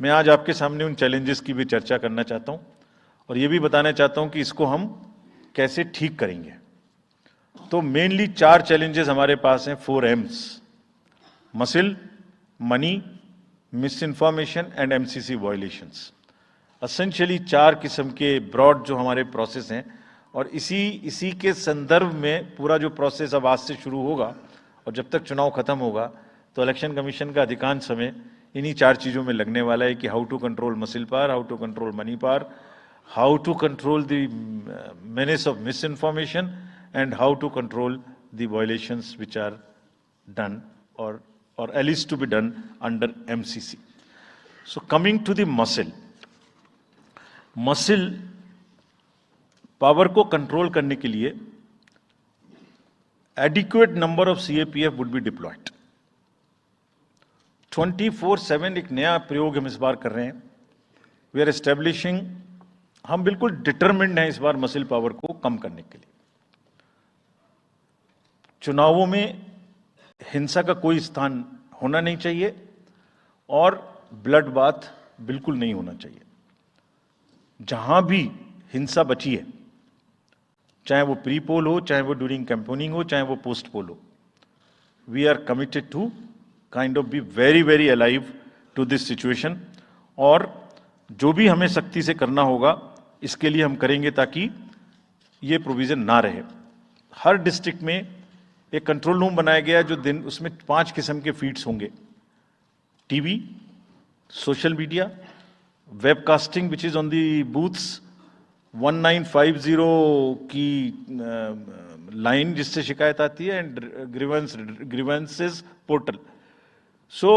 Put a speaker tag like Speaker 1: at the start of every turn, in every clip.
Speaker 1: मैं आज आपके सामने उन चैलेंजेस की भी चर्चा करना चाहता हूं और ये भी बताना चाहता हूं कि इसको हम कैसे ठीक करेंगे। तो मेनली 4 चैलेंजेस हमारे पास हैं, 4 M's: muscle, money, miss information and MCC violations. Essentially 4 किस्म के ब्रॉड जो हमारे प्रोसेस हैं और इसी के संदर्भ में पूरा जो प्रोसेस अब आज से शुरू होगा और जब तक चुनाव खत्म होगा तो इलेक्शन कमीशन का अधिकांश समय इन्हीं 4 चीज़ों में लगने वाला है कि how to control muscle power, how to control money power, how to control the menace of misinformation, and how to control the violations which are done or at least to be done under MCC. So coming to the muscle power को control करने के लिए adequate number of CAPF would be deployed. 24/7 एक नया प्रयोग हम इस बार कर रहे हैं। वी आर एस्टेब्लिशिंग, हम बिल्कुल डिटरमिन्ड हैं इस बार मसिल पावर को कम करने के लिए। चुनावों में हिंसा का कोई स्थान होना नहीं चाहिए और ब्लड बाथ बिल्कुल नहीं होना चाहिए। जहां भी हिंसा बची है, चाहे वो प्री पोल हो, चाहे वो ड्यूरिंग कैंपेनिंग हो, चाहे वो पोस्ट पोल हो, we are committed to kind of be very very alive to this situation और जो भी हमें सख्ती से करना होगा इसके लिए हम करेंगे ताकि ये प्रोविजन ना रहे। हर डिस्ट्रिक्ट में एक कंट्रोल रूम बनाया गया जो दिन उसमें 5 किस्म के फीड्स होंगे: TV, social media, webcasting which is on the booths, 1950 की लाइन जिससे शिकायत आती है, and grievances portal. So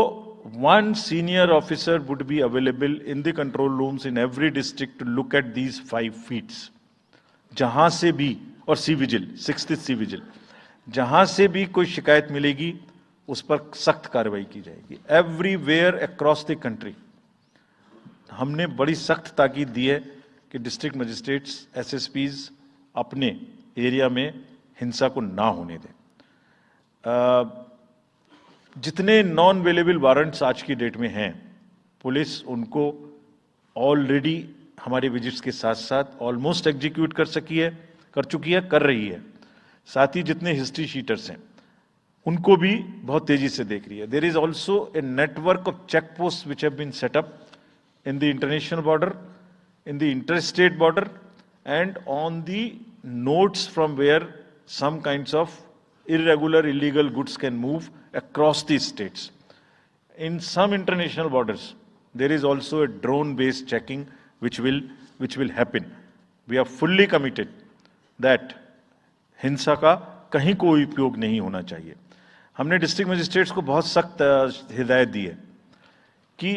Speaker 1: one senior officer would be available in the control rooms in every district to look at these 5 feeds. जहां से भी, और C vigil, 6th C vigil, जहां से भी कोई शिकायत मिलेगी उस पर सख्त कार्रवाई की जाएगी। एवरीवेयर अक्रॉस द कंट्री हमने बड़ी सख्त ताकीद दी है कि डिस्ट्रिक्ट मजिस्ट्रेट्स, SSPs अपने एरिया में हिंसा को ना होने दें। जितने नॉन अवेलेबल वारंट्स आज की डेट में हैं, पुलिस उनको ऑलरेडी हमारे विजिट्स के साथ साथ ऑलमोस्ट एग्जीक्यूट कर चुकी है, कर रही है। साथ ही जितने हिस्ट्री शीटर्स हैं उनको भी बहुत तेजी से देख रही है। There is also a network of check post which have been set up in the international border, in the inter state border and on the notes from where some kinds of irregular illegal goods can move across these states. In some international borders there is also a drone based checking which will happen. We are fully committed that हिंसा का कहीं कोई उपयोग नहीं होना चाहिए। हमने district magistrates को बहुत सख्त हिदायत दी है कि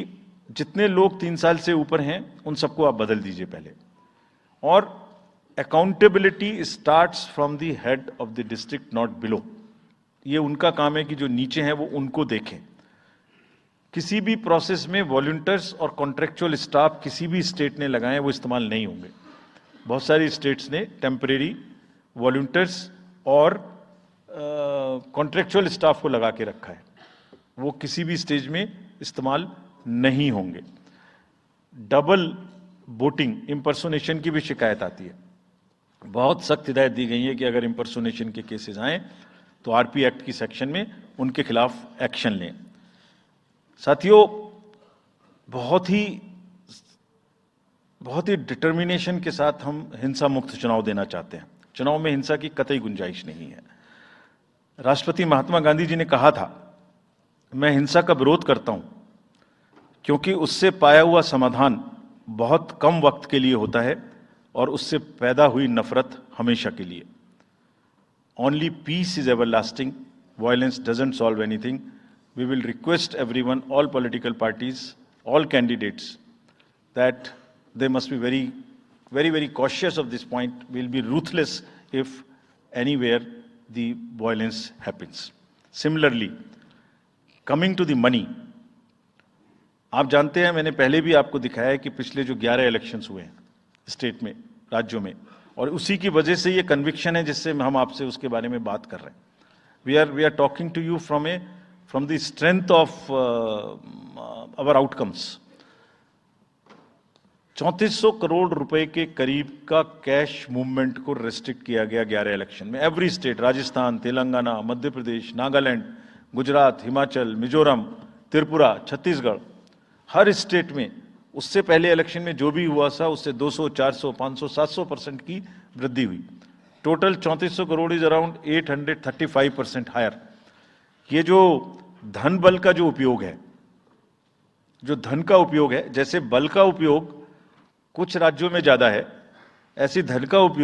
Speaker 1: जितने लोग 3 साल से ऊपर हैं उन सबको आप बदल दीजिए पहले, और accountability starts from the head of the district, not below. ये उनका काम है कि जो नीचे हैं वो उनको देखें। किसी भी प्रोसेस में वॉलंटियर्स और कॉन्ट्रेक्चुअल स्टाफ किसी भी स्टेट ने लगाए वो इस्तेमाल नहीं होंगे। बहुत सारी स्टेट्स ने टेम्परेरी वॉलंटियर्स और कॉन्ट्रेक्चुअल स्टाफ को लगा के रखा है, वो किसी भी स्टेज में इस्तेमाल नहीं होंगे। डबल वोटिंग, इम्पर्सोनेशन की भी शिकायत आती है। बहुत सख्त हिदायत दी गई है कि अगर इम्पर्सोनेशन के केसेस आए तो आरपी एक्ट की सेक्शन में उनके खिलाफ एक्शन लें। साथियों, बहुत ही डिटर्मिनेशन के साथ हम हिंसा मुक्त चुनाव देना चाहते हैं। चुनाव में हिंसा की कतई गुंजाइश नहीं है। राष्ट्रपति महात्मा गांधी जी ने कहा था, मैं हिंसा का विरोध करता हूं क्योंकि उससे पाया हुआ समाधान बहुत कम वक्त के लिए होता है और उससे पैदा हुई नफरत हमेशा के लिए। Only peace is everlasting, violence doesn't solve anything. We will request everyone, all political parties, all candidates, that they must be very, very, very cautious of this point. We'll be ruthless if anywhere the violence happens. Similarly, coming to the money, आप जानते हैं, मैंने पहले भी आपको दिखाया है कि पिछले जो 11 इलेक्शंस हुए हैं स्टेट में, राज्यों में, और उसी की वजह से ये कन्विक्शन है जिससे हम आपसे उसके बारे में बात कर रहे हैं। We are talking to you from the strength of our outcomes. 3400 crore रुपए के करीब का कैश मूवमेंट को रेस्ट्रिक्ट किया गया 11 इलेक्शन में। एवरी स्टेट, राजस्थान, तेलंगाना, मध्य प्रदेश, नागालैंड, गुजरात, हिमाचल, मिजोरम, त्रिपुरा, छत्तीसगढ़, हर स्टेट में उससे पहले इलेक्शन में जो भी हुआ था उससे 200, 400, 500, 700% की वृद्धि हुई। Total 3400 crore is around 835% higher. ये जो धन बल का जो उपयोग है, जो धन का उपयोग है, जैसे बल का उपयोग कुछ राज्यों में ज्यादा है, ऐसी धन का उपयोग